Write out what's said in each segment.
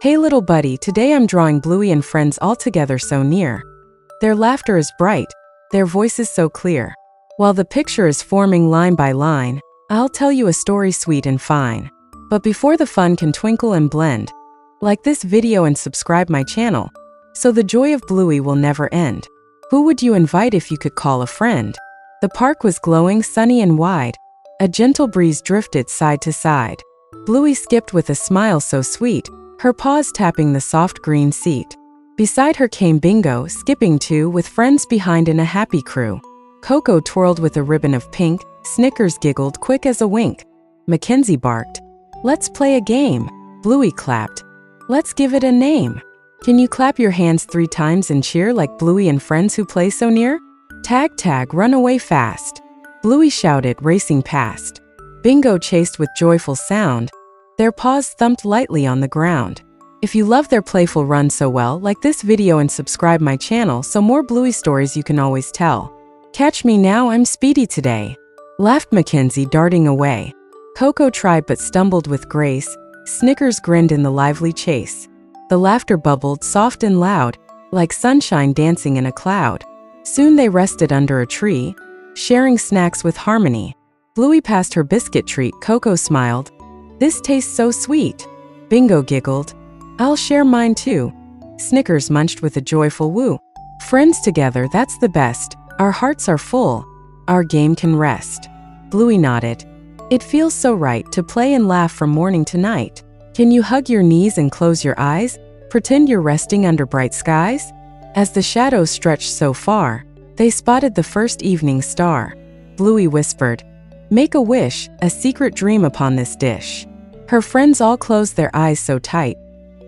Hey little buddy, today I'm drawing Bluey and friends all together so near. Their laughter is bright, their voices so clear. While the picture is forming line by line, I'll tell you a story sweet and fine. But before the fun can twinkle and blend, like this video and subscribe my channel, so the joy of Bluey will never end. Who would you invite if you could call a friend? The park was glowing, sunny and wide. A gentle breeze drifted side to side. Bluey skipped with a smile so sweet, her paws tapping the soft green seat. Beside her came Bingo, skipping too, with friends behind in a happy crew. Coco twirled with a ribbon of pink, Snickers giggled quick as a wink. Mackenzie barked, "Let's play a game." Bluey clapped, "Let's give it a name." Can you clap your hands 3 times and cheer like Bluey and friends who play so near? Tag tag, run away fast. Bluey shouted, racing past. Bingo chased with joyful sound. Their paws thumped lightly on the ground. If you love their playful run so well, like this video and subscribe my channel so more Bluey stories you can always tell. Catch me now, I'm speedy today, laughed Mackenzie, darting away. Coco tried but stumbled with grace. Snickers grinned in the lively chase. The laughter bubbled soft and loud, like sunshine dancing in a cloud. Soon they rested under a tree, sharing snacks with harmony. Bluey passed her biscuit treat. Coco smiled, "This tastes so sweet." Bingo giggled, "I'll share mine too." Snickers munched with a joyful woo. Friends together, that's the best. Our hearts are full, our game can rest. Bluey nodded, "It feels so right to play and laugh from morning to night." Can you hug your knees and close your eyes? Pretend you're resting under bright skies? As the shadows stretched so far, they spotted the first evening star. Bluey whispered, "Make a wish, a secret dream upon this dish." Her friends all closed their eyes so tight,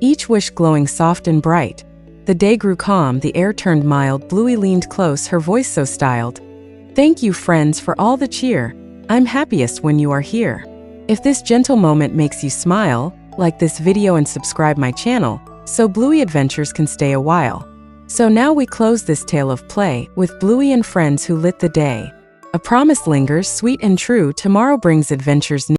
each wish glowing soft and bright. The day grew calm, the air turned mild. Bluey leaned close, her voice so styled, "Thank you friends for all the cheer. I'm happiest when you are here." If this gentle moment makes you smile, like this video and subscribe my channel, so Bluey adventures can stay a while. So now we close this tale of play, with Bluey and friends who lit the day. A promise lingers, sweet and true, tomorrow brings adventures new.